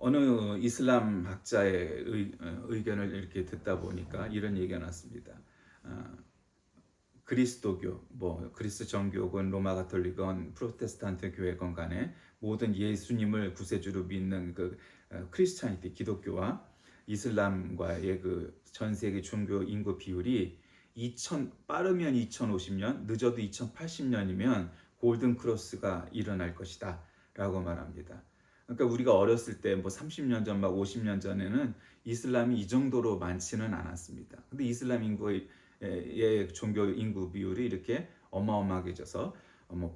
어느 이슬람 학자의 의견을 이렇게 듣다 보니까 이런 얘기가 났습니다. 아, 그리스도교, 그리스 정교건 로마 가톨릭건 프로테스탄트 교회건 간에 모든 예수님을 구세주로 믿는 그 크리스찬이티 기독교와 이슬람과의 그 전 세계 종교 인구 비율이 빠르면 2050년, 늦어도 2080년이면 골든 크로스가 일어날 것이다라고 말합니다. 그러니까 우리가 어렸을 때 30년 전, 50년 전에는 이슬람이 이 정도로 많지는 않았습니다. 근데 이슬람 인구의 종교 인구 비율이 이렇게 어마어마하게져서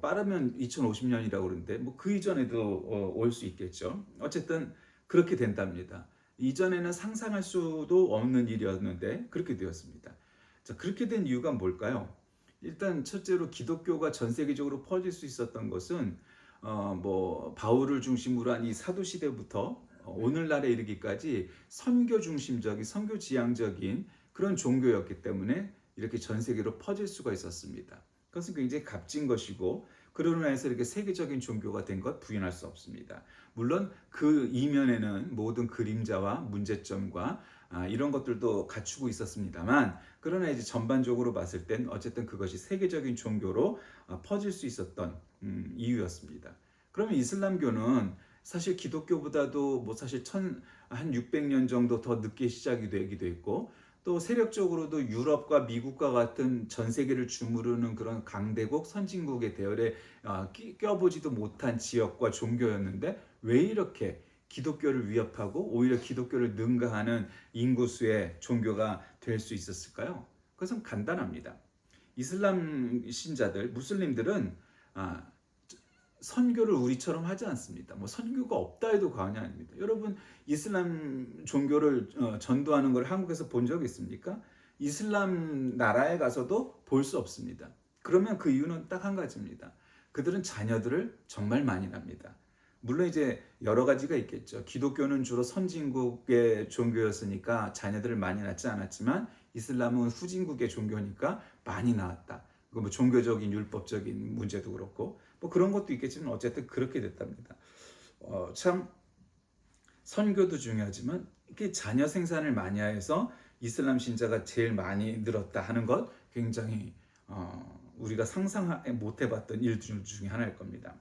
빠르면 2050년이라고 그러는데 그 이전에도 올 수 있겠죠. 어쨌든 그렇게 된답니다. 이전에는 상상할 수도 없는 일이었는데 그렇게 되었습니다. 자, 그렇게 된 이유가 뭘까요? 일단 첫째로 기독교가 전 세계적으로 퍼질 수 있었던 것은 바울을 중심으로 한 이 사도 시대부터 오늘날에 이르기까지 선교 중심적인 선교 지향적인 그런 종교였기 때문에 이렇게 전 세계로 퍼질 수가 있었습니다. 그것은 굉장히 값진 것이고 그러나 해서 이렇게 세계적인 종교가 된 것 부인할 수 없습니다. 물론 그 이면에는 모든 그림자와 문제점과 이런 것들도 갖추고 있었습니다만 그러나 이제 전반적으로 봤을 땐 어쨌든 그것이 세계적인 종교로 퍼질 수 있었던 이유였습니다. 그러면 이슬람교는 사실 기독교보다도 사실 한 600년 정도 더 늦게 시작이 되기도 했고 또 세력적으로도 유럽과 미국과 같은 전 세계를 주무르는 그런 강대국 선진국의 대열에 껴보지도 못한 지역과 종교였는데 왜 이렇게 기독교를 위협하고 오히려 기독교를 능가하는 인구수의 종교가 될 수 있었을까요? 그것은 간단합니다. 이슬람 신자들, 무슬림들은 선교를 우리처럼 하지 않습니다. 선교가 없다 해도 과언이 아닙니다. 여러분 이슬람 종교를 전도하는 걸 한국에서 본 적 있습니까? 이슬람 나라에 가서도 볼 수 없습니다. 그러면 그 이유는 딱 한 가지입니다. 그들은 자녀들을 정말 많이 낳습니다. 물론 이제 여러 가지가 있겠죠. 기독교는 주로 선진국의 종교였으니까 자녀들을 많이 낳지 않았지만 이슬람은 후진국의 종교니까 많이 낳았다. 종교적인 율법적인 문제도 그렇고 그런 것도 있겠지만 어쨌든 그렇게 됐답니다. 참 선교도 중요하지만 이렇게 자녀 생산을 많이 해서 이슬람 신자가 제일 많이 늘었다 하는 것 굉장히 우리가 상상 못 해봤던 일 중에 하나일 겁니다.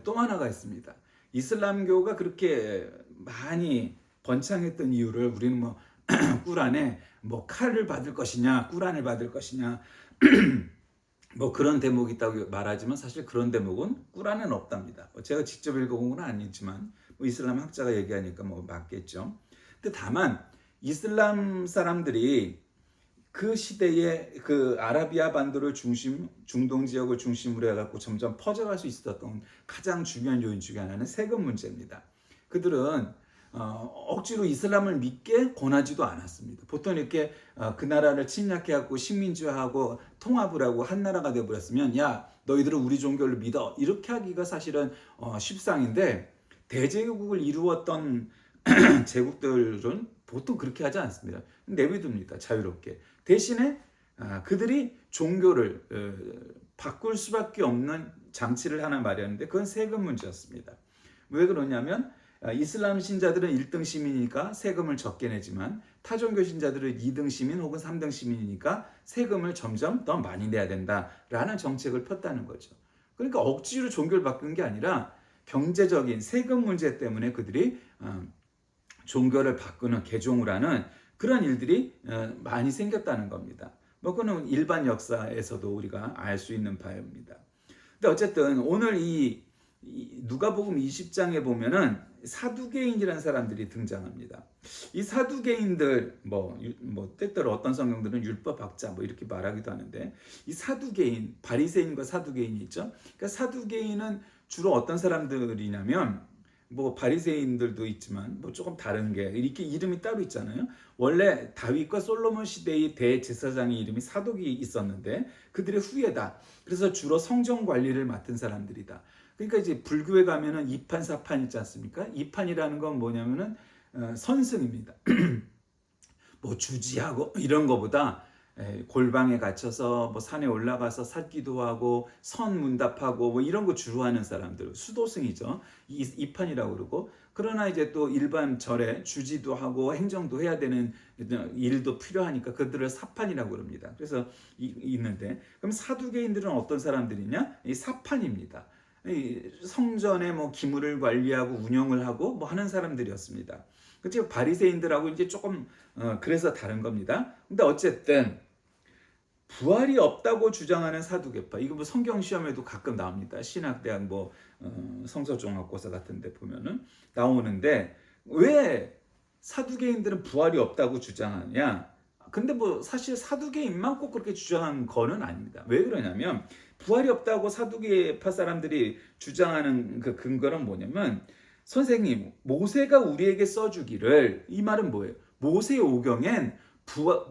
또 하나가 있습니다. 이슬람교가 그렇게 많이 번창했던 이유를 우리는 꾸란에 칼을 받을 것이냐 꾸란을 받을 것이냐 그런 대목이 있다고 말하지만 사실 그런 대목은 꾸란에는 없답니다. 제가 직접 읽어본 건 아니지만 이슬람 학자가 얘기하니까 맞겠죠. 근데 다만 이슬람 사람들이 그 시대에 그 아라비아 반도를 중동 지역을 중심으로 해갖고 점점 퍼져갈 수 있었던 가장 중요한 요인 중에 하나는 세금 문제입니다. 그들은 억지로 이슬람을 믿게 권하지도 않았습니다. 보통 이렇게 그 나라를 침략해갖고 식민지화하고 통합을 하고 한 나라가 되어버렸으면 야 너희들은 우리 종교를 믿어 이렇게 하기가 사실은 십상인데 대제국을 이루었던 제국들은 보통 그렇게 하지 않습니다. 내비둡니다. 자유롭게. 대신에 그들이 종교를 바꿀 수밖에 없는 장치를 하나 마련했는데 그건 세금 문제였습니다. 왜 그러냐면 이슬람 신자들은 1등 시민이니까 세금을 적게 내지만 타종교 신자들은 2등 시민 혹은 3등 시민이니까 세금을 점점 더 많이 내야 된다라는 정책을 폈다는 거죠. 그러니까 억지로 종교를 바꾼 게 아니라 경제적인 세금 문제 때문에 그들이 종교를 바꾸는 개종을 하는 그런 일들이 많이 생겼다는 겁니다. 그거는 일반 역사에서도 우리가 알 수 있는 바입니다. 근데 어쨌든 오늘 이 누가복음 20장에 보면은 사두개인이라는 사람들이 등장합니다. 이 사두개인들 때때로 어떤 성경들은 율법학자 이렇게 말하기도 하는데 이 사두개인, 바리새인과 사두개인이 있죠. 그러니까 사두개인은 주로 어떤 사람들이냐면 바리새인들도 있지만 조금 다른 게 이렇게 이름이 따로 있잖아요. 원래 다윗과 솔로몬 시대의 대제사장의 이름이 사독이 있었는데 그들의 후예다. 그래서 주로 성정 관리를 맡은 사람들이다. 그러니까 이제 불교에 가면은 2판 4판 있지 않습니까? 2판이라는 건 뭐냐면은 선승입니다. 주지하고 이런 거보다 골방에 갇혀서 뭐 산에 올라가서 살기도 하고 선문답하고 뭐 이런 거 주로 하는 사람들, 수도승이죠. 이판이라고 그러고. 그러나 이제 또 일반 절에 주지도 하고 행정도 해야 되는 일도 필요하니까 그들을 사판이라고 그럽니다. 그래서 있는데, 그럼 사두개인들은 어떤 사람들이냐? 이 사판입니다. 이 성전의 뭐 기물을 관리하고 운영을 하고 뭐 하는 사람들이었습니다. 그치? 바리새인들하고 이제 조금 그래서 다른 겁니다. 근데 어쨌든 부활이 없다고 주장하는 사두개파, 이거 뭐 성경 시험에도 가끔 나옵니다. 신학대학 뭐 성서종합고사 같은데 보면은 나오는데, 왜 사두개인들은 부활이 없다고 주장하냐? 근데 뭐 사실 사두개인만 꼭 그렇게 주장한 거는 아닙니다. 왜 그러냐면, 부활이 없다고 사두개파 사람들이 주장하는 그 근거는 뭐냐면, 선생님, 모세가 우리에게 써주기를, 이 말은 뭐예요? 모세 오경엔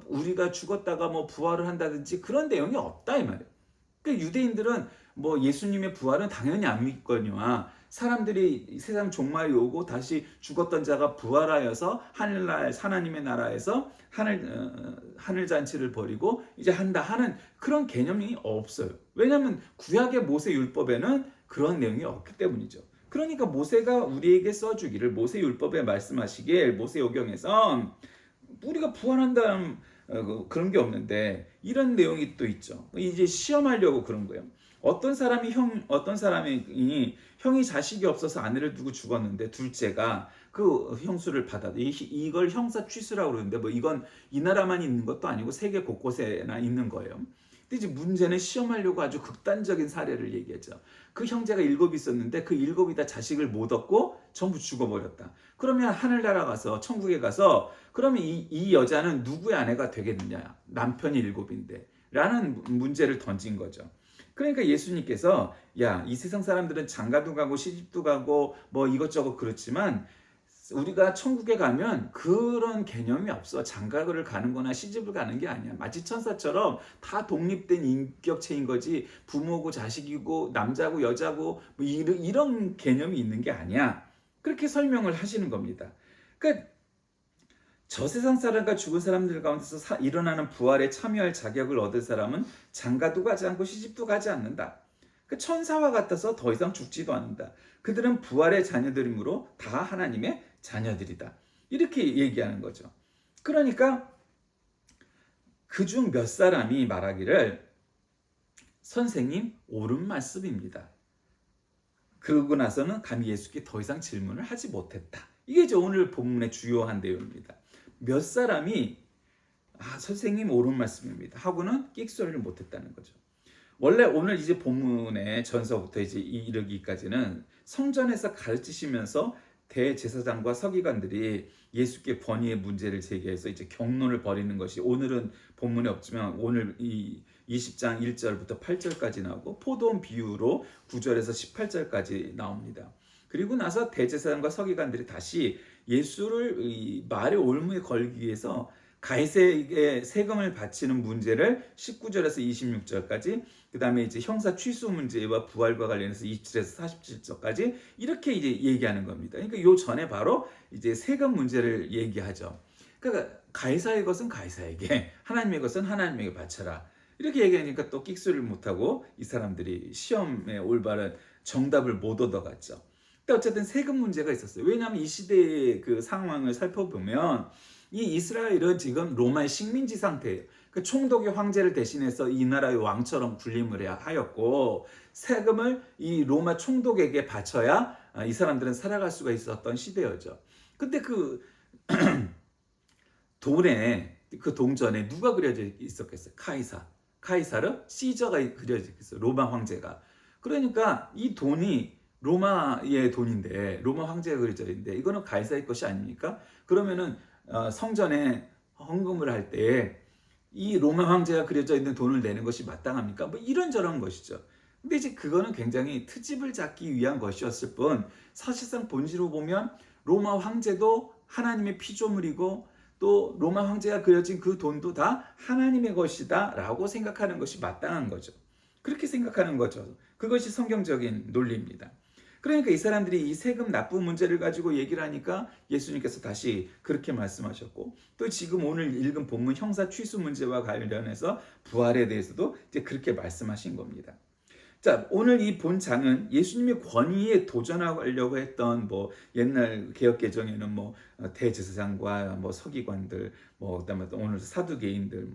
우리가 죽었다가 뭐 부활을 한다든지 그런 내용이 없다, 이 말이에요. 그러니까 유대인들은 뭐 예수님의 부활은 당연히 안 믿거니와, 사람들이 세상 종말이 오고 다시 죽었던 자가 부활하여서 하나님의 나라에서 하늘 잔치를 벌이고 이제 한다 하는 그런 개념이 없어요. 왜냐하면 구약의 모세 율법에는 그런 내용이 없기 때문이죠. 그러니까 모세가 우리에게 써주기를, 모세 율법에 말씀하시길, 모세 오경에서 우리가 부활한다는 그런 게 없는데 이런 내용이 또 있죠. 이제 시험하려고 그런 거예요. 어떤 사람이 형이 자식이 없어서 아내를 두고 죽었는데 둘째가 그 형수를 받아, 이걸 형사 취수라고 그러는데, 뭐 이건 이 나라만 있는 것도 아니고 세계 곳곳에나 있는 거예요. 근데 이제 문제는 시험하려고 아주 극단적인 사례를 얘기하죠. 그 형제가 7 있었는데 그 7이 다 자식을 못 얻고 전부 죽어버렸다. 그러면 하늘나라 가서, 천국에 가서, 그러면 이 여자는 누구의 아내가 되겠느냐? 남편이 7인데 라는 문제를 던진 거죠. 그러니까 예수님께서, 야, 이 세상 사람들은 장가도 가고 시집도 가고 뭐 이것저것 그렇지만 우리가 천국에 가면 그런 개념이 없어. 장가를 가는 거나 시집을 가는 게 아니야. 마치 천사처럼 다 독립된 인격체인 거지, 부모고 자식이고 남자고 여자고 뭐 이런 개념이 있는 게 아니야. 그렇게 설명을 하시는 겁니다. 그러니까 저 세상 사람과 죽은 사람들 가운데서 일어나는 부활에 참여할 자격을 얻을 사람은 장가도 가지 않고 시집도 가지 않는다. 그 천사와 같아서 더 이상 죽지도 않는다. 그들은 부활의 자녀들이므로 다 하나님의 자녀들이다. 이렇게 얘기하는 거죠. 그러니까 그중 몇 사람이 말하기를, 선생님, 옳은 말씀입니다. 그러고 나서는 감히 예수께 더 이상 질문을 하지 못했다. 이게 이제 오늘 본문의 주요한 내용입니다. 몇 사람이 선생님 옳은 말씀입니다 하고는 끽소리를 못했다는 거죠. 원래 오늘 이제 본문의 전서부터 이제 이르기까지는 성전에서 가르치시면서 대제사장과 서기관들이 예수께 번의의 문제를 제기해서 이제 경론을 벌이는 것이, 오늘은 본문에 없지만 오늘 이 20장 1절부터 8절까지 나오고, 포도원 비유로 9절에서 18절까지 나옵니다. 그리고 나서 대제사장과 서기관들이 다시 예수를 이 말의 올무에 걸기 위해서 가이사에게 세금을 바치는 문제를 19절에서 26절까지, 그 다음에 이제 형사 취소 문제와 부활과 관련해서 27에서 47절까지 이렇게 이제 얘기하는 겁니다. 그러니까 요 전에 바로 이제 세금 문제를 얘기하죠. 그러니까 가이사의 것은 가이사에게, 하나님의 것은 하나님에게 바쳐라. 이렇게 얘기하니까 또 끽소리를 못하고 이 사람들이 시험에 올바른 정답을 못 얻어갔죠. 근데 어쨌든 세금 문제가 있었어요. 왜냐하면 이 시대의 그 상황을 살펴보면 이 이스라엘은 지금 로마의 식민지 상태예요. 그 총독의 황제를 대신해서 이 나라의 왕처럼 군림을 하였고, 세금을 이 로마 총독에게 바쳐야 이 사람들은 살아갈 수가 있었던 시대였죠. 근데 그 돈에, 그 동전에 누가 그려져 있었겠어요? 카이사르? 시저가 그려져 있겠어요. 로마 황제가. 그러니까 이 돈이 로마의 돈인데, 로마 황제가 그려져 있는데 이거는 가이사의 것이 아닙니까? 그러면은 성전에 헌금을 할 때 이 로마 황제가 그려져 있는 돈을 내는 것이 마땅합니까? 뭐 이런저런 것이죠. 근데 이제 그거는 굉장히 트집을 잡기 위한 것이었을 뿐, 사실상 본질로 보면 로마 황제도 하나님의 피조물이고, 또 로마 황제가 그려진 그 돈도 다 하나님의 것이다 라고 생각하는 것이 마땅한 거죠. 그렇게 생각하는 거죠. 그것이 성경적인 논리입니다. 그러니까 이 사람들이 이 세금 납부 문제를 가지고 얘기를 하니까 예수님께서 다시 그렇게 말씀하셨고, 또 지금 오늘 읽은 본문 형사 취수 문제와 관련해서 부활에 대해서도 이제 그렇게 말씀하신 겁니다. 자, 오늘 이 본장은 예수님의 권위에 도전하려고 했던 뭐 옛날 개혁 개정에는 뭐 대제사장과 뭐 서기관들, 뭐 그다음에 또 오늘 사두개인들,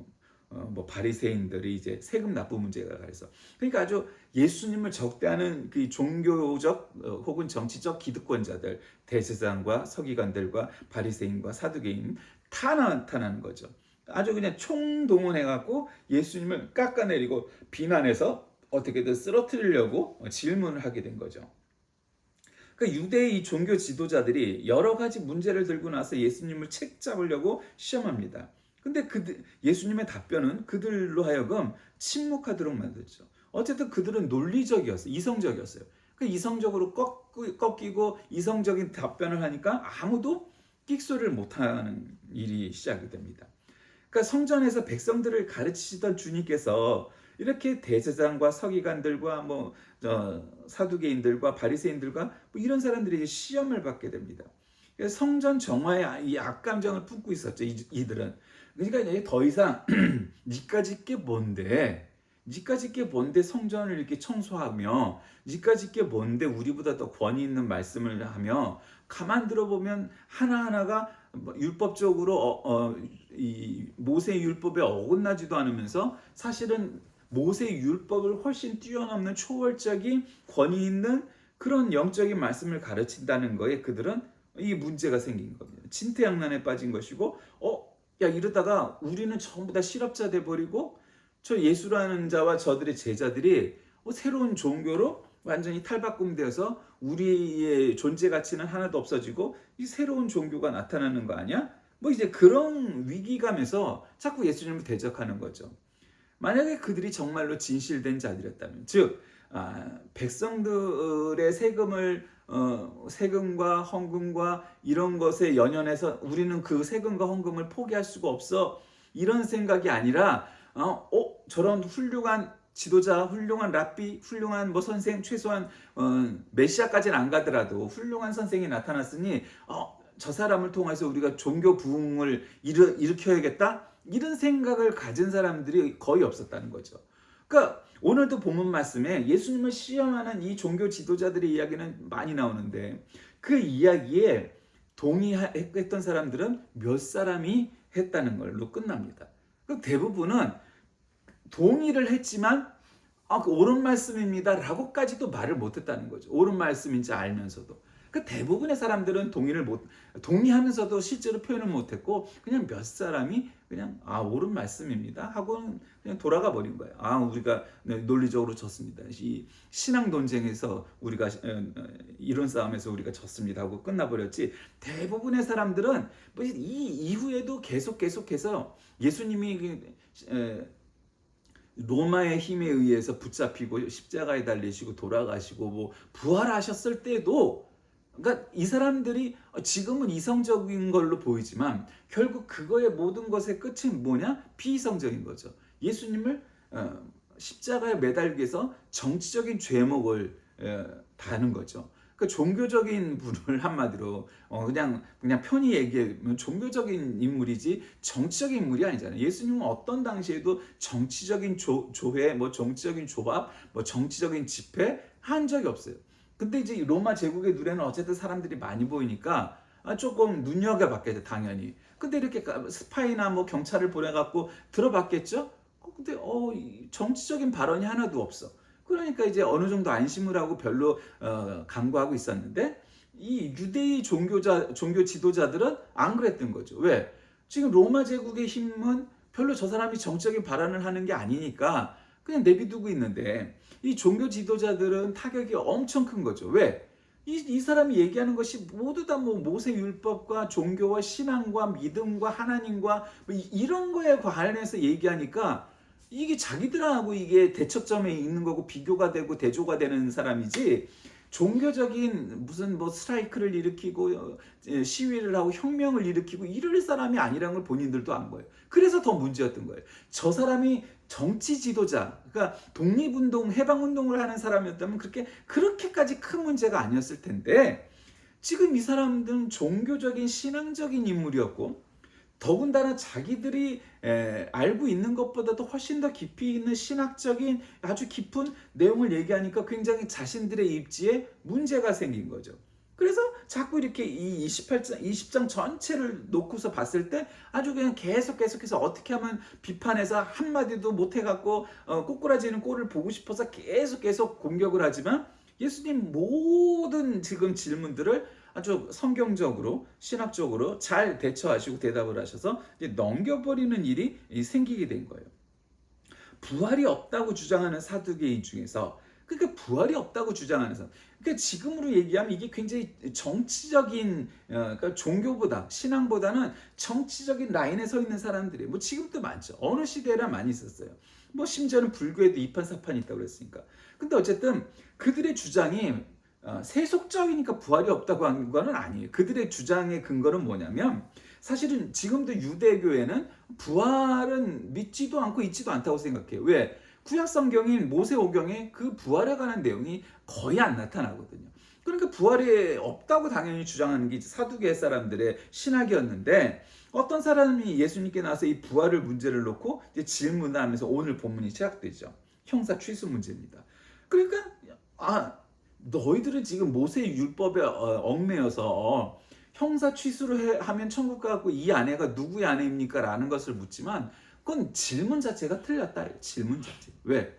뭐 바리새인들이 이제 세금 납부 문제가 가서, 그러니까 아주 예수님을 적대하는 그 종교적 혹은 정치적 기득권자들, 대제사장과 서기관들과 바리새인과 사두개인 다 나타나는 거죠. 아주 그냥 총동원해 갖고 예수님을 깎아내리고 비난해서 어떻게든 쓰러뜨리려고 질문을 하게 된 거죠. 그 유대의 이 종교 지도자들이 여러 가지 문제를 들고 나서 예수님을 책잡으려고 시험합니다. 근데 예수님의 답변은 그들로 하여금 침묵하도록 만들죠. 어쨌든 그들은 논리적이었어요. 이성적이었어요. 그 이성적으로 꺾이고 이성적인 답변을 하니까 아무도 끽소리를 못하는 일이 시작이 됩니다. 그러니까 성전에서 백성들을 가르치시던 주님께서 이렇게 대제사장과 서기관들과 뭐 사두개인들과 바리새인들과 뭐 이런 사람들이 시험을 받게 됩니다. 성전 정화에 이 악감정을 품고 있었죠. 이들은. 그러니까 더 이상 니까 짓게 뭔데? 니까 짓게 뭔데 성전을 이렇게 청소하며, 니까 짓게 뭔데 우리보다 더 권위 있는 말씀을 하며, 가만 들어보면 하나하나가 율법적으로 이 모세 율법에 어긋나지도 않으면서 사실은 모세 율법을 훨씬 뛰어넘는 초월적인 권위 있는 그런 영적인 말씀을 가르친다는 거에 그들은 이 문제가 생긴 겁니다. 진퇴양난에 빠진 것이고, 야 이러다가 우리는 전부 다 실업자 돼버리고 저 예수라는 자와 저들의 제자들이 새로운 종교로 완전히 탈바꿈되어서 우리의 존재 가치는 하나도 없어지고 이 새로운 종교가 나타나는 거 아니야? 뭐 이제 그런 위기감에서 자꾸 예수님을 대적하는 거죠. 만약에 그들이 정말로 진실된 자들이었다면, 즉 백성들의 세금과 헌금과 이런 것에 연연해서 우리는 그 세금과 헌금을 포기할 수가 없어, 이런 생각이 아니라 저런 훌륭한 지도자, 훌륭한 랍비, 훌륭한 뭐 선생, 최소한 메시아까지는 안 가더라도 훌륭한 선생이 나타났으니 저 사람을 통해서 우리가 종교 부흥을 일으켜야겠다, 이런 생각을 가진 사람들이 거의 없었다는 거죠. 그러니까 오늘도 본문 말씀에 예수님을 시험하는 이 종교 지도자들의 이야기는 많이 나오는데, 그 이야기에 동의했던 사람들은 몇 사람이 했다는 걸로 끝납니다. 대부분은 동의를 했지만 그 옳은 말씀입니다 라고까지도 말을 못했다는 거죠. 옳은 말씀인지 알면서도. 대부분의 사람들은 동의하면서도 실제로 표현을 못했고, 그냥 몇 사람이 그냥 옳은 말씀입니다 하고 그냥 돌아가 버린 거예요. 우리가 논리적으로 졌습니다. 이 신앙 논쟁에서 우리가 이론 싸움에서 우리가 졌습니다 하고 끝나버렸지, 대부분의 사람들은 이 이후에도 계속해서 예수님이 로마의 힘에 의해서 붙잡히고 십자가에 달리시고 돌아가시고 뭐 부활하셨을 때도, 그러니까 이 사람들이 지금은 이성적인 걸로 보이지만 결국 그거의 모든 것의 끝은 뭐냐? 비이성적인 거죠. 예수님을 십자가에 매달기 위해서 정치적인 죄목을 다는 거죠. 그 종교적인 분을 한마디로 그냥 편히 얘기하면 종교적인 인물이지 정치적인 인물이 아니잖아요. 예수님은 어떤 당시에도 정치적인 조회, 뭐 정치적인 조합, 뭐 정치적인 집회 한 적이 없어요. 근데 이제 로마 제국의 눈에는 어쨌든 사람들이 많이 보이니까 조금 눈여겨봤겠죠, 당연히. 근데 이렇게 스파이나 뭐 경찰을 보내갖고 들어봤겠죠? 근데 정치적인 발언이 하나도 없어. 그러니까 이제 어느 정도 안심을 하고 별로 간구하고 있었는데, 이 유대의 종교 지도자들은 안 그랬던 거죠. 왜? 지금 로마 제국의 힘은 별로 저 사람이 정치적인 발언을 하는 게 아니니까 그냥 내비두고 있는데, 이 종교 지도자들은 타격이 엄청 큰 거죠. 왜? 이 사람이 얘기하는 것이 모두 다 뭐 모세 율법과 종교와 신앙과 믿음과 하나님과 뭐 이런 거에 관련해서 얘기하니까 이게 자기들하고 이게 대척점에 있는 거고 비교가 되고 대조가 되는 사람이지, 종교적인 무슨 뭐 스트라이크를 일으키고 시위를 하고 혁명을 일으키고 이럴 사람이 아니라는 걸 본인들도 안 거예요. 그래서 더 문제였던 거예요. 저 사람이 정치 지도자, 그러니까 독립운동, 해방운동을 하는 사람이었다면 그렇게까지 큰 문제가 아니었을 텐데, 지금 이 사람들은 종교적인 신앙적인 인물이었고, 더군다나 자기들이 알고 있는 것보다도 훨씬 더 깊이 있는 신학적인 아주 깊은 내용을 얘기하니까 굉장히 자신들의 입지에 문제가 생긴 거죠. 그래서 자꾸 이렇게 이 28장, 20장 전체를 놓고서 봤을 때 아주 그냥 계속해서 어떻게 하면 비판해서 한마디도 못해갖고 꼬꾸라지는 꼴을 보고 싶어서 계속 공격을 하지만, 예수님 모든 지금 질문들을 아주 성경적으로 신학적으로 잘 대처하시고 대답을 하셔서 이제 넘겨버리는 일이 생기게 된 거예요. 부활이 없다고 주장하는 사두개인 중에서, 그러니까 부활이 없다고 주장하는 사람, 그러니까 지금으로 얘기하면 이게 굉장히 정치적인 그러니까 종교보다 신앙보다는 정치적인 라인에 서 있는 사람들이 뭐 지금도 많죠. 어느 시대나 많이 있었어요. 뭐 심지어는 불교에도 이판사판이 있다고 그랬으니까. 근데 어쨌든 그들의 주장이 세속적이니까 부활이 없다고 한 거는 아니에요. 그들의 주장의 근거는 뭐냐면, 사실은 지금도 유대교에는 부활은 믿지도 않고 있지도 않다고 생각해요. 왜? 구약 성경인 모세오경에 그 부활에 관한 내용이 거의 안 나타나거든요. 그러니까 부활이 없다고 당연히 주장하는 게 사두개 사람들의 신학이었는데, 어떤 사람이 예수님께 나와서 이 부활을 문제를 놓고 이제 질문을 하면서 오늘 본문이 시작되죠. 형사 취소 문제입니다. 그러니까 너희들은 지금 모세의 율법에 얽매여서 형사 취소를 하면 천국 가고 이 아내가 누구의 아내입니까? 라는 것을 묻지만, 그건 질문 자체가 틀렸다. 질문 자체. 왜?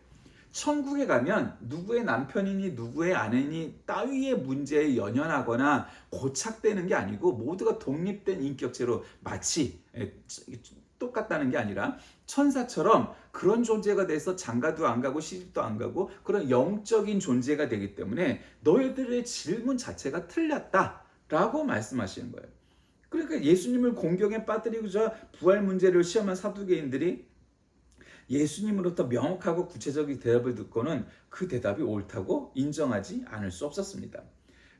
천국에 가면 누구의 남편이니 누구의 아내니 따위의 문제에 연연하거나 고착되는 게 아니고, 모두가 독립된 인격체로 마치 똑같다는 게 아니라 천사처럼 그런 존재가 돼서 장가도 안 가고 시집도 안 가고 그런 영적인 존재가 되기 때문에 너희들의 질문 자체가 틀렸다라고 말씀하시는 거예요. 그러니까 예수님을 공경에 빠뜨리고자 부활 문제를 시험한 사두개인들이 예수님으로부터 명확하고 구체적인 대답을 듣고는 그 대답이 옳다고 인정하지 않을 수 없었습니다.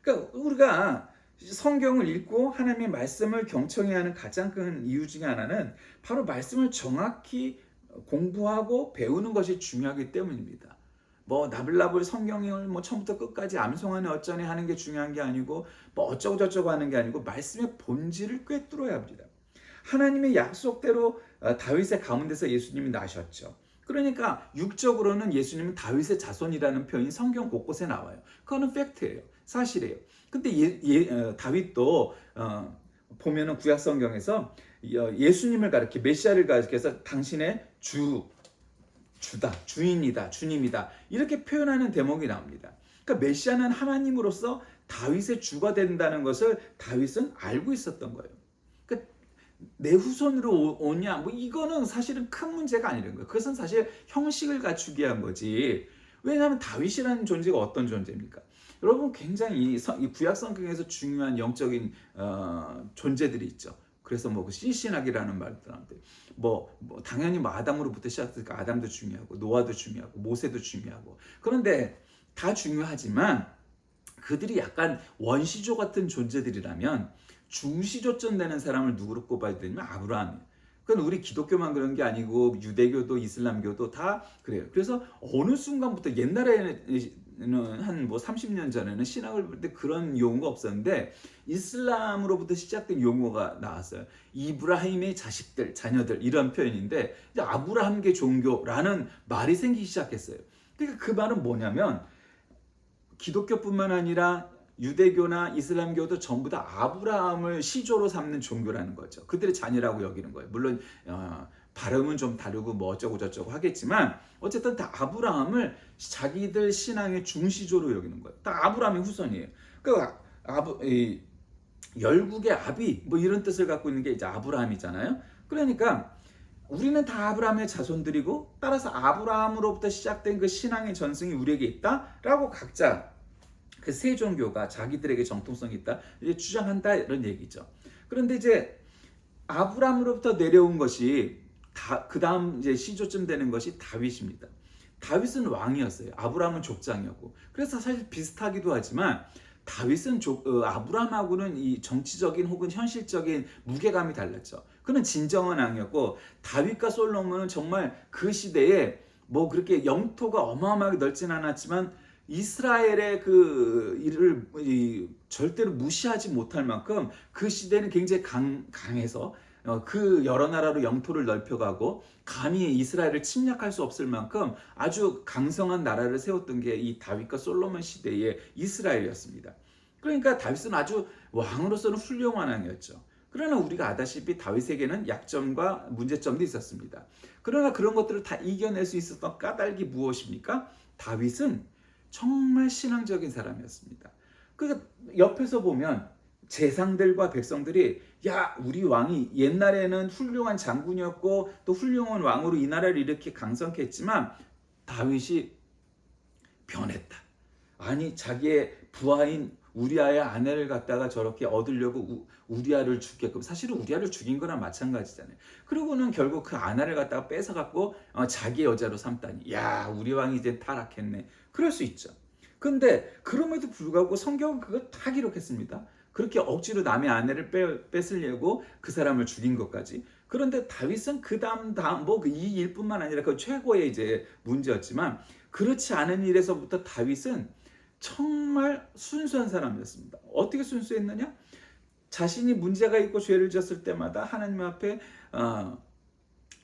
그러니까 우리가 성경을 읽고 하나님의 말씀을 경청해야 하는 가장 큰 이유 중에 하나는 바로 말씀을 정확히 공부하고 배우는 것이 중요하기 때문입니다. 뭐 나불나불 성경을 뭐 처음부터 끝까지 암송하네 어쩌네 하는 게 중요한 게 아니고, 뭐 어쩌고 저쩌고 하는 게 아니고, 말씀의 본질을 꿰뚫어야 합니다. 하나님의 약속대로 다윗의 가문에서 예수님이 나셨죠. 그러니까 육적으로는 예수님은 다윗의 자손이라는 표현이 성경 곳곳에 나와요. 그거는 팩트예요. 사실이에요. 근데 다윗도 보면은 구약 성경에서 예수님을 가리켜 메시아를 가리켜서 당신의 주다, 주인이다, 주님이다 이렇게 표현하는 대목이 나옵니다. 그러니까 메시아는 하나님으로서 다윗의 주가 된다는 것을 다윗은 알고 있었던 거예요. 그러니까 내 후손으로 오냐, 뭐 이거는 사실은 큰 문제가 아니라는 거예요. 그것은 사실 형식을 갖추기 위한 거지. 왜냐하면 다윗이라는 존재가 어떤 존재입니까? 여러분 굉장히 이 구약 성경에서 중요한 영적인 존재들이 있죠. 그래서 뭐 신신학이라는 말도 나오는데 뭐 당연히 뭐 아담으로부터 시작했으니까 아담도 중요하고 노아도 중요하고 모세도 중요하고, 그런데 다 중요하지만 그들이 약간 원시조 같은 존재들이라면 중시조점 되는 사람을 누구로 꼽아야 되냐면 아브라함이에요. 그건 우리 기독교만 그런 게 아니고 유대교도 이슬람교도 다 그래요. 그래서 어느 순간부터 옛날에는 한 뭐 30년 전에는 신학을 볼 때 그런 용어가 없었는데 이슬람으로부터 시작된 용어가 나왔어요. 이브라임의 자식들, 자녀들 이런 표현인데 이제 아브라함계 종교라는 말이 생기기 시작했어요. 그러니까 그 말은 뭐냐면 기독교뿐만 아니라 유대교나 이슬람교도 전부 다 아브라함을 시조로 삼는 종교라는 거죠. 그들의 자녀라고 여기는 거예요. 물론 발음은 좀 다르고 뭐 어쩌고 저쩌고 하겠지만 어쨌든 다 아브라함을 자기들 신앙의 중시조로 여기는 거예요. 다 아브라함의 후손이에요. 그러니까 열국의 아비 뭐 이런 뜻을 갖고 있는 게 이제 아브라함이잖아요. 그러니까 우리는 다 아브라함의 자손들이고 따라서 아브라함으로부터 시작된 그 신앙의 전승이 우리에게 있다라고 각자 그 세 종교가 자기들에게 정통성이 있다 이제 주장한다 이런 얘기죠. 그런데 이제 아브라함으로부터 내려온 것이 그 다음 이제 시조쯤 되는 것이 다윗입니다. 다윗은 왕이었어요. 아브라함은 족장이었고. 그래서 사실 비슷하기도 하지만 다윗은 아브라함하고는 이 정치적인 혹은 현실적인 무게감이 달랐죠. 그는 진정한 왕이었고 다윗과 솔로몬은 정말 그 시대에 뭐 그렇게 영토가 어마어마하게 넓진 않았지만 이스라엘의 그 일을 절대로 무시하지 못할 만큼 그 시대는 굉장히 강해서 그 여러 나라로 영토를 넓혀가고 감히 이스라엘을 침략할 수 없을 만큼 아주 강성한 나라를 세웠던 게 이 다윗과 솔로몬 시대의 이스라엘이었습니다. 그러니까 다윗은 아주 왕으로서는 훌륭한 왕이었죠. 그러나 우리가 아다시피 다윗에게는 약점과 문제점도 있었습니다. 그러나 그런 것들을 다 이겨낼 수 있었던 까닭이 무엇입니까? 다윗은 정말 신앙적인 사람이었습니다. 그 옆에서 보면 재상들과 백성들이 야 우리 왕이 옛날에는 훌륭한 장군이었고 또 훌륭한 왕으로 이 나라를 이렇게 강성케 했지만 다윗이 변했다. 아니 자기의 부하인 우리아의 아내를 갖다가 저렇게 얻으려고 우리아를 죽게끔 사실은 우리아를 죽인 거랑 마찬가지잖아요. 그리고는 결국 그 아내를 갖다가 뺏어갖고 자기 여자로 삼다니 야 우리 왕이 이제 타락했네. 그럴 수 있죠. 근데 그럼에도 불구하고 성경은 그걸 다 기록했습니다. 그렇게 억지로 남의 아내를 뺏으려고 그 사람을 죽인 것까지. 그런데 다윗은 그 다음 뭐 이 일뿐만 아니라 그 최고의 이제 문제였지만 그렇지 않은 일에서부터 다윗은 정말 순수한 사람이었습니다. 어떻게 순수했느냐? 자신이 문제가 있고 죄를 지었을 때마다 하나님 앞에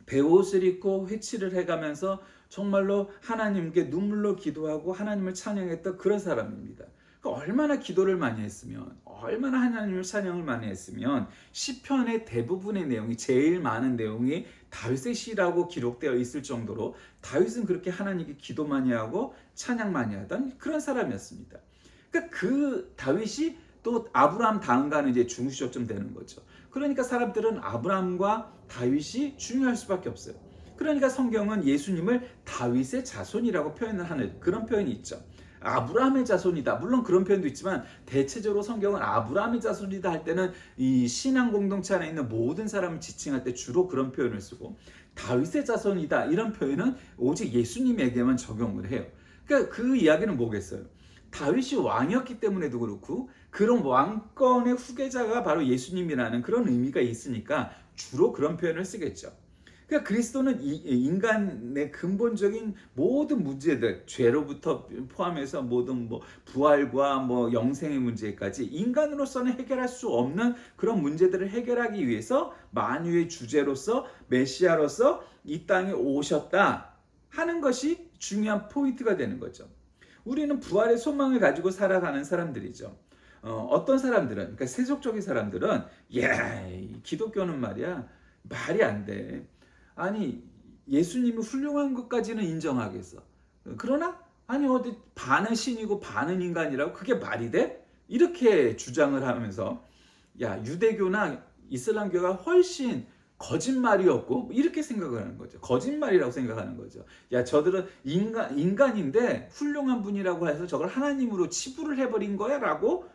베옷을 입고 회치를 해가면서 정말로 하나님께 눈물로 기도하고 하나님을 찬양했던 그런 사람입니다. 그러니까 얼마나 기도를 많이 했으면 얼마나 하나님을 찬양을 많이 했으면 시편의 대부분의 내용이 제일 많은 내용이 다윗의 시라고 기록되어 있을 정도로 다윗은 그렇게 하나님께 기도 많이 하고 찬양 많이 하던 그런 사람이었습니다. 그러니까 그 다윗이 또 아브라함 다음가는 이제 중시초점 되는 거죠. 그러니까 사람들은 아브라함과 다윗이 중요할 수밖에 없어요. 그러니까 성경은 예수님을 다윗의 자손이라고 표현을 하는 그런 표현이 있죠. 아브라함의 자손이다. 물론 그런 표현도 있지만 대체적으로 성경은 아브라함의 자손이다 할 때는 이 신앙 공동체 안에 있는 모든 사람을 지칭할 때 주로 그런 표현을 쓰고 다윗의 자손이다 이런 표현은 오직 예수님에게만 적용을 해요. 그러니까 그 이야기는 뭐겠어요? 다윗이 왕이었기 때문에도 그렇고 그런 왕권의 후계자가 바로 예수님이라는 그런 의미가 있으니까 주로 그런 표현을 쓰겠죠. 그러니까 그리스도는 인간의 근본적인 모든 문제들, 죄로부터 포함해서 모든 뭐 부활과 뭐 영생의 문제까지 인간으로서는 해결할 수 없는 그런 문제들을 해결하기 위해서 만유의 주제로서 메시아로서 이 땅에 오셨다 하는 것이 중요한 포인트가 되는 거죠. 우리는 부활의 소망을 가지고 살아가는 사람들이죠. 어떤 사람들은, 그러니까 세속적인 사람들은, 기독교는 말이 안 돼. 아니, 예수님이 훌륭한 것까지는 인정하겠어. 그러나, 아니, 어디 반은 신이고 반은 인간이라고 그게 말이 돼? 이렇게 주장을 하면서, 유대교나 이슬람교가 훨씬 거짓말이었고 이렇게 생각을 하는 거죠. 거짓말이라고 생각하는 거죠. 저들은 인간인데 훌륭한 분이라고 해서 저걸 하나님으로 치부를 해버린 거야 라고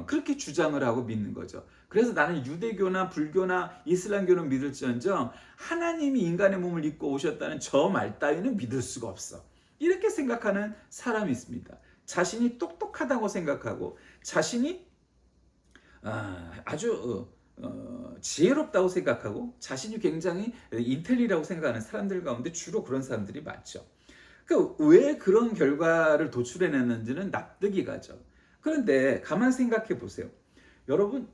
그렇게 주장을 하고 믿는 거죠. 그래서 나는 유대교나 불교나 이슬람교는 믿을지언정 하나님이 인간의 몸을 입고 오셨다는 저 말 따위는 믿을 수가 없어. 이렇게 생각하는 사람이 있습니다. 자신이 똑똑하다고 생각하고 자신이 아주 지혜롭다고 생각하고 자신이 굉장히 인텔리라고 생각하는 사람들 가운데 주로 그런 사람들이 많죠. 그러니까 왜 그런 결과를 도출해냈는지는 납득이 가죠. 그런데 가만 생각해 보세요. 여러분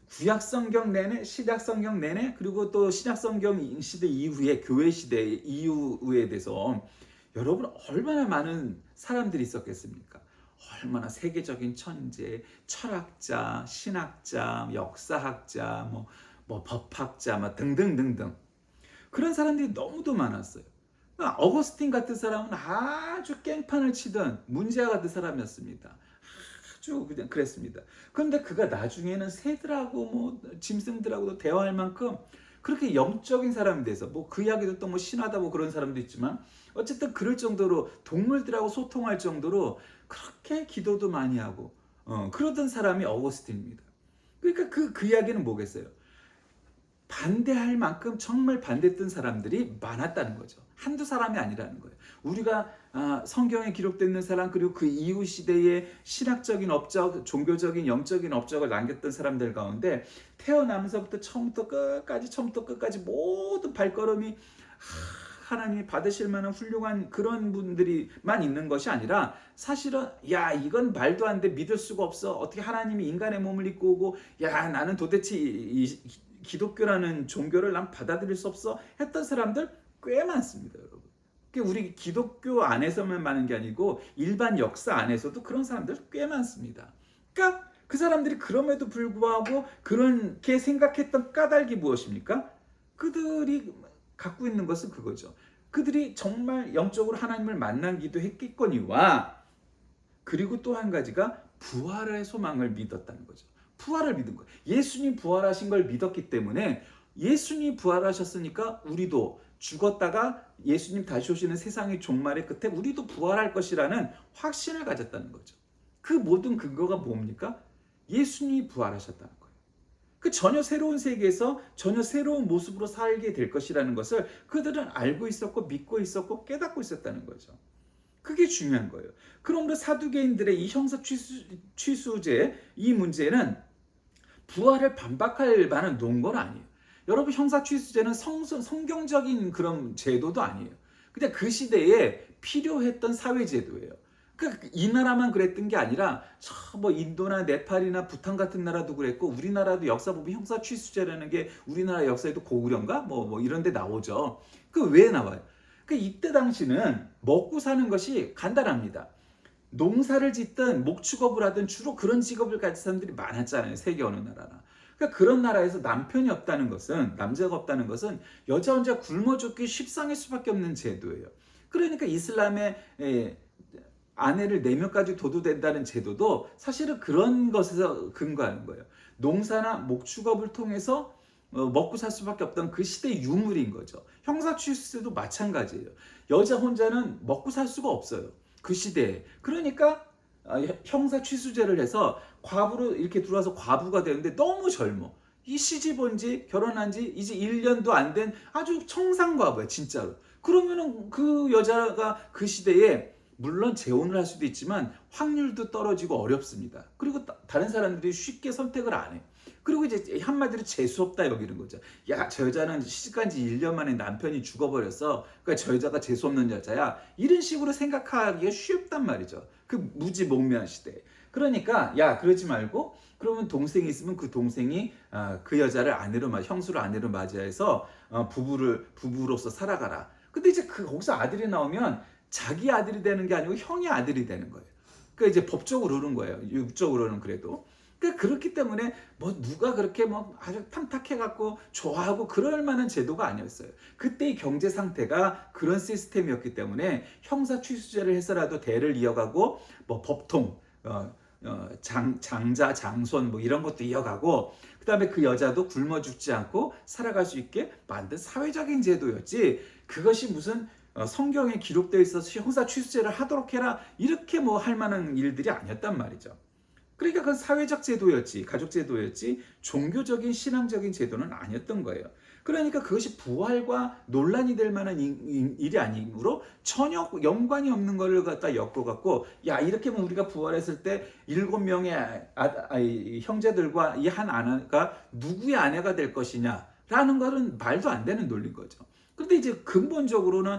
구약 성경 내내, 신약 성경 내내, 그리고 또 신약 성경 시대 이후에 교회 시대 이후에 대해서 여러분 얼마나 많은 사람들이 있었겠습니까? 얼마나 세계적인 천재, 철학자, 신학자, 역사학자, 뭐 법학자, 등등등등 그런 사람들이 너무도 많았어요. 어거스틴 같은 사람은 아주 깽판을 치던 문제아 같은 사람이었습니다. 아주 그냥 그랬습니다. 그런데 그가 나중에는 새들하고 짐승들하고도 대화할 만큼 그렇게 영적인 사람이 돼서 그 이야기도 또 신하다 그런 사람도 있지만 어쨌든 그럴 정도로 동물들하고 소통할 정도로 그렇게 기도도 많이 하고 그러던 사람이 어거스틴입니다. 그러니까 그 이야기는 뭐겠어요? 반대할 만큼 정말 반대했던 사람들이 많았다는 거죠. 한두 사람이 아니라는 거예요. 우리가 성경에 기록되어 있는 사람, 그리고 그 이후 시대의 신학적인 업적, 종교적인 영적인 업적을 남겼던 사람들 가운데 태어나면서부터 처음부터 끝까지 모든 발걸음이 하나님이 받으실 만한 훌륭한 그런 분들이만 있는 것이 아니라, 사실은 야 이건 말도 안 돼, 믿을 수가 없어, 어떻게 하나님이 인간의 몸을 입고 오고, 야 나는 도대체 이 기독교라는 종교를 난 받아들일 수 없어 했던 사람들 꽤 많습니다, 여러분. 우리 기독교 안에서만 많은 게 아니고 일반 역사 안에서도 그런 사람들 꽤 많습니다. 그러니까 그 사람들이 그럼에도 불구하고 그렇게 생각했던 까닭이 무엇입니까? 그들이 갖고 있는 것은 그거죠. 그들이 정말 영적으로 하나님을 만난 기도했겠거니와, 그리고 또 한 가지가 부활의 소망을 믿었다는 거죠. 부활을 믿은 거예요. 예수님 부활하신 걸 믿었기 때문에, 예수님 부활하셨으니까 우리도 죽었다가 예수님 다시 오시는 세상의 종말의 끝에 우리도 부활할 것이라는 확신을 가졌다는 거죠. 그 모든 근거가 뭡니까? 예수님이 부활하셨다는 거예요. 그 전혀 새로운 세계에서 전혀 새로운 모습으로 살게 될 것이라는 것을 그들은 알고 있었고 믿고 있었고 깨닫고 있었다는 거죠. 그게 중요한 거예요. 그러므로 사두개인들의 이 형사 취수제 이 문제는 부활을 반박할 만한 논거는 아니에요. 여러분, 형사 취수제는 성경적인 그런 제도도 아니에요. 그냥 그 시대에 필요했던 사회제도예요. 이 나라만 그랬던 게 아니라 뭐 인도나 네팔이나 부탄 같은 나라도 그랬고, 우리나라도 역사 보면 형사 취수제라는 게 우리나라 역사에도 고구려인가 뭐 이런 데 나오죠. 왜 나와요? 이때 당시는 먹고 사는 것이 간단합니다. 농사를 짓든 목축업을 하든 주로 그런 직업을 가진 사람들이 많았잖아요, 세계 어느 나라나. 그런 나라에서 남편이 없다는 것은, 남자가 없다는 것은 여자 혼자 굶어 죽기 십상일 수밖에 없는 제도예요. 그러니까 이슬람의 아내를 4명까지 둬도 된다는 제도도 사실은 그런 것에서 근거하는 거예요. 농사나 목축업을 통해서 먹고 살 수밖에 없던 그 시대의 유물인 거죠. 형사취수제도 마찬가지예요. 여자 혼자는 먹고 살 수가 없어요, 그 시대에. 그러니까 형사취수제를 해서 과부로 이렇게 들어와서 과부가 되는데 너무 젊어. 이 시집 온 지, 결혼한 지 이제 1년도 안 된 아주 청산과부야, 진짜로. 그러면은 그 여자가 그 시대에 물론 재혼을 할 수도 있지만 확률도 떨어지고 어렵습니다. 그리고 다른 사람들이 쉽게 선택을 안 해. 그리고 이제 한마디로 재수없다 여기는 거죠. 야, 저 여자는 시집간 지 1년 만에 남편이 죽어버렸어, 그러니까 저 여자가 재수없는 여자야, 이런 식으로 생각하기가 쉽단 말이죠, 그 무지몽매한 시대에. 그러니까 야, 그러지 말고, 그러면 동생이 있으면 그 동생이 그 여자를 형수를 아내로 맞이해서 부부로서 살아가라. 근데 이제 거기서 아들이 나오면 자기 아들이 되는 게 아니고 형의 아들이 되는 거예요. 그러니까 이제 법적으로 그런 거예요, 육적으로는. 그래도 그렇기 때문에 누가 그렇게 아주 탐탁해갖고 좋아하고 그럴 만한 제도가 아니었어요. 그때의 경제 상태가 그런 시스템이었기 때문에 형사 취수제를 해서라도 대를 이어가고, 법통, 장자, 장손 이런 것도 이어가고, 그 다음에 그 여자도 굶어 죽지 않고 살아갈 수 있게 만든 사회적인 제도였지, 그것이 무슨 성경에 기록되어 있어서 형사 취수제를 하도록 해라 이렇게 할 만한 일들이 아니었단 말이죠. 그러니까 그건 사회적 제도였지, 가족 제도였지, 종교적인 신앙적인 제도는 아니었던 거예요. 그러니까 그것이 부활과 논란이 될 만한 일이 아니므로 전혀 연관이 없는 걸 갖다 엮어갖고, 야, 이렇게 하면 우리가 부활했을 때 7명의 형제들과 이 한 아내가 누구의 아내가 될 것이냐라는 것은 말도 안 되는 논리인 거죠. 그런데 이제 근본적으로는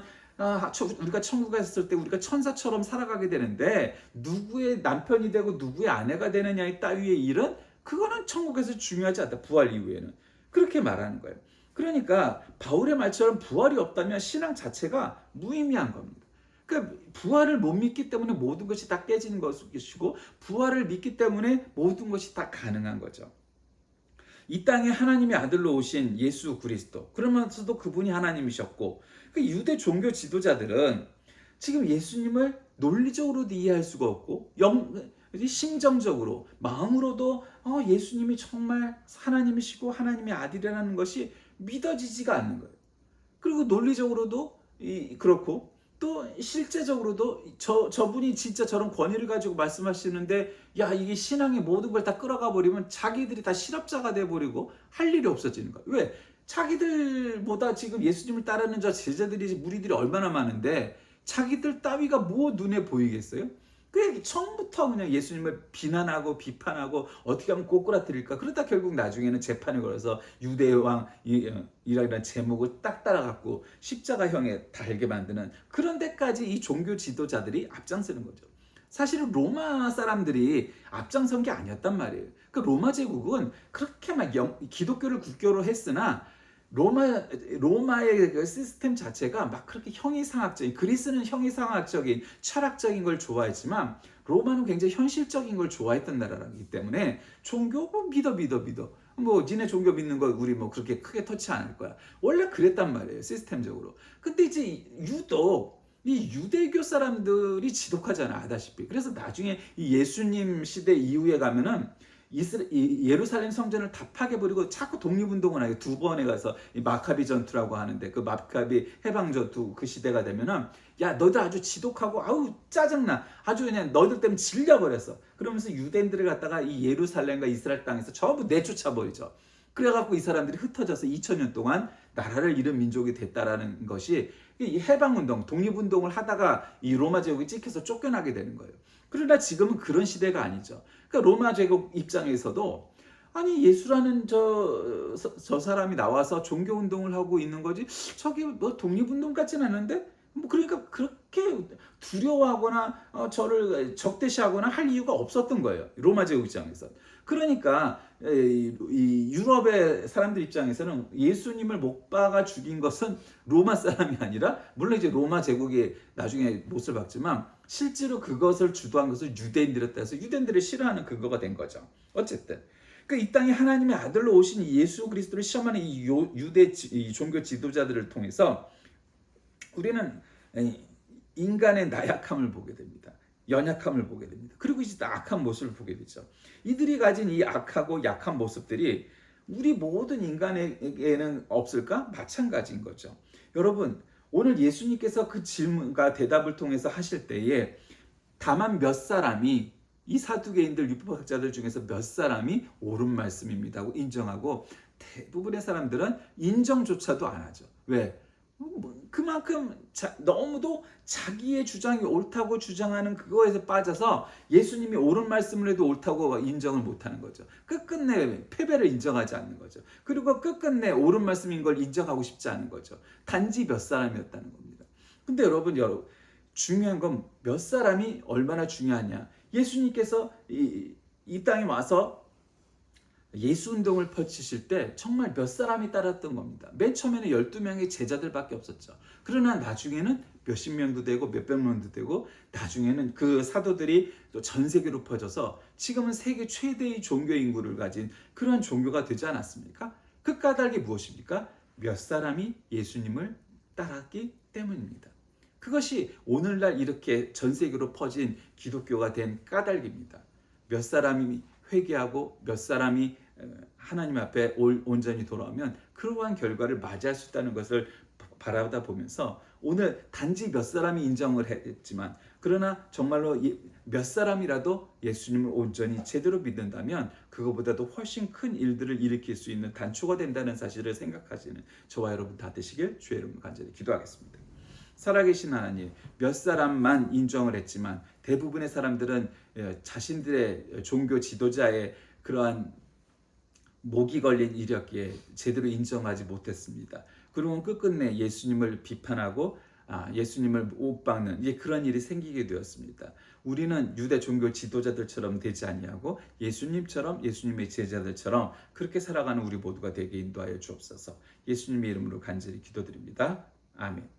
우리가 천국에 있을 때 우리가 천사처럼 살아가게 되는데, 누구의 남편이 되고 누구의 아내가 되느냐의 따위의 일은 그거는 천국에서 중요하지 않다, 부활 이후에는. 그렇게 말하는 거예요. 그러니까 바울의 말처럼 부활이 없다면 신앙 자체가 무의미한 겁니다. 그러니까 부활을 못 믿기 때문에 모든 것이 다 깨지는 것이고, 부활을 믿기 때문에 모든 것이 다 가능한 거죠. 이 땅에 하나님의 아들로 오신 예수 그리스도, 그러면서도 그분이 하나님이셨고, 유대 종교 지도자들은 지금 예수님을 논리적으로도 이해할 수가 없고, 심정적으로, 마음으로도 예수님이 정말 하나님이시고 하나님의 아들이라는 것이 믿어지지가 않는 거예요. 그리고 논리적으로도 그렇고, 또 실제적으로도 저분이 진짜 저런 권위를 가지고 말씀하시는데, 야, 이게 신앙의 모든 걸 다 끌어가 버리면 자기들이 다 실업자가 돼버리고 할 일이 없어지는 거예요. 왜? 자기들보다 지금 예수님을 따르는 저 제자들이 무리들이 얼마나 많은데 자기들 따위가 뭐 눈에 보이겠어요? 그 처음부터 그냥 예수님을 비난하고 비판하고 어떻게 하면 꼬꾸라뜨릴까? 그러다 결국 나중에는 재판을 걸어서 유대의 왕이라는 제목을 딱 따라갖고 십자가형에 달게 만드는 그런 데까지 이 종교 지도자들이 앞장서는 거죠. 사실은 로마 사람들이 앞장선 게 아니었단 말이에요. 그 로마 제국은 그렇게 막 기독교를 국교로 했으나 로마의 그 시스템 자체가 막 그렇게 형이상학적인, 그리스는 형이상학적인 철학적인 걸 좋아했지만 로마는 굉장히 현실적인 걸 좋아했던 나라이기 때문에 종교 뭐 믿어 뭐 니네 종교 믿는 거 우리 뭐 그렇게 크게 터치 안 할 거야. 원래 그랬단 말이에요, 시스템적으로. 근데 이제 유독 이 유대교 사람들이 지독하잖아, 아다시피. 그래서 나중에 이 예수님 시대 이후에 가면은 예루살렘 성전을 다 파괴버리고 자꾸 독립운동을 하게 두 번에 가서 이 마카비 전투라고 하는데 그 마카비 해방 전투 그 시대가 되면은 야 너희들 아주 지독하고 아우 짜증나 아주 그냥 너희들 때문에 질려버렸어. 그러면서 유대인들을 갖다가 이 예루살렘과 이스라엘 땅에서 전부 내쫓아버리죠. 그래갖고 이 사람들이 흩어져서 2000년 동안 나라를 잃은 민족이 됐다라는 것이 이 해방운동, 독립운동을 하다가 이 로마 제국이 찍혀서 쫓겨나게 되는 거예요. 그러나 지금은 그런 시대가 아니죠. 그러니까 로마 제국 입장에서도 아니 예수라는 저 사람이 나와서 종교 운동을 하고 있는 거지 저기 뭐 독립운동 같진 않은데 뭐 그러니까 그렇게 두려워하거나 저를 적대시하거나 할 이유가 없었던 거예요. 로마 제국 입장에서. 그러니까 이 유럽의 사람들 입장에서는 예수님을 못 박아 죽인 것은 로마 사람이 아니라 물론 이제 로마 제국이 나중에 못을 박지만 실제로 그것을 주도한 것은 유대인들이었다 해서 유대인들이 싫어하는 근거가 된 거죠. 어쨌든 이 땅에 하나님의 아들로 오신 예수 그리스도를 시험하는 이 유대 종교 지도자들을 통해서 우리는 인간의 나약함을 보게 됩니다. 연약함을 보게 됩니다. 그리고 이제 악한 모습을 보게 되죠. 이들이 가진 이 악하고 약한 모습들이 우리 모든 인간에게는 없을까? 마찬가지인 거죠. 여러분, 오늘 예수님께서 그 질문과 대답을 통해서 하실 때에 다만 몇 사람이 이 사두개인들 율법학자들 중에서 몇 사람이 옳은 말씀입니다고 인정하고 대부분의 사람들은 인정조차도 안 하죠. 왜? 그만큼 너무도 자기의 주장이 옳다고 주장하는 그거에서 빠져서 예수님이 옳은 말씀을 해도 옳다고 인정을 못하는 거죠. 끝끝내 패배를 인정하지 않는 거죠. 그리고 끝끝내 옳은 말씀인 걸 인정하고 싶지 않은 거죠. 단지 몇 사람이었다는 겁니다. 근데 여러분 중요한 건 몇 사람이 얼마나 중요하냐. 예수님께서 이 땅에 와서 예수 운동을 펼치실 때 정말 몇 사람이 따랐던 겁니다. 맨 처음에는 12명의 제자들밖에 없었죠. 그러나 나중에는 몇십 명도 되고 몇백 명도 되고 나중에는 그 사도들이 또 전 세계로 퍼져서 지금은 세계 최대의 종교 인구를 가진 그런 종교가 되지 않았습니까? 그 까닭이 무엇입니까? 몇 사람이 예수님을 따랐기 때문입니다. 그것이 오늘날 이렇게 전 세계로 퍼진 기독교가 된 까닭입니다. 몇 사람이 회개하고 몇 사람이 하나님 앞에 온전히 돌아오면 그러한 결과를 맞이할 수 있다는 것을 바라다 보면서 오늘 단지 몇 사람이 인정을 했지만 그러나 정말로 몇 사람이라도 예수님을 온전히 제대로 믿는다면 그거보다도 훨씬 큰 일들을 일으킬 수 있는 단초가 된다는 사실을 생각하시는 저와 여러분 다 되시길 주의 이름으로 간절히 기도하겠습니다. 살아계신 하나님, 몇 사람만 인정을 했지만 대부분의 사람들은 자신들의 종교 지도자의 그러한 목이 걸린 이력기에 제대로 인정하지 못했습니다. 그리고 끝끝내 예수님을 비판하고 예수님을 못 박는 그런 일이 생기게 되었습니다. 우리는 유대 종교 지도자들처럼 되지 아니하고 예수님처럼 예수님의 제자들처럼 그렇게 살아가는 우리 모두가 되게 인도하여 주옵소서. 예수님의 이름으로 간절히 기도드립니다. 아멘.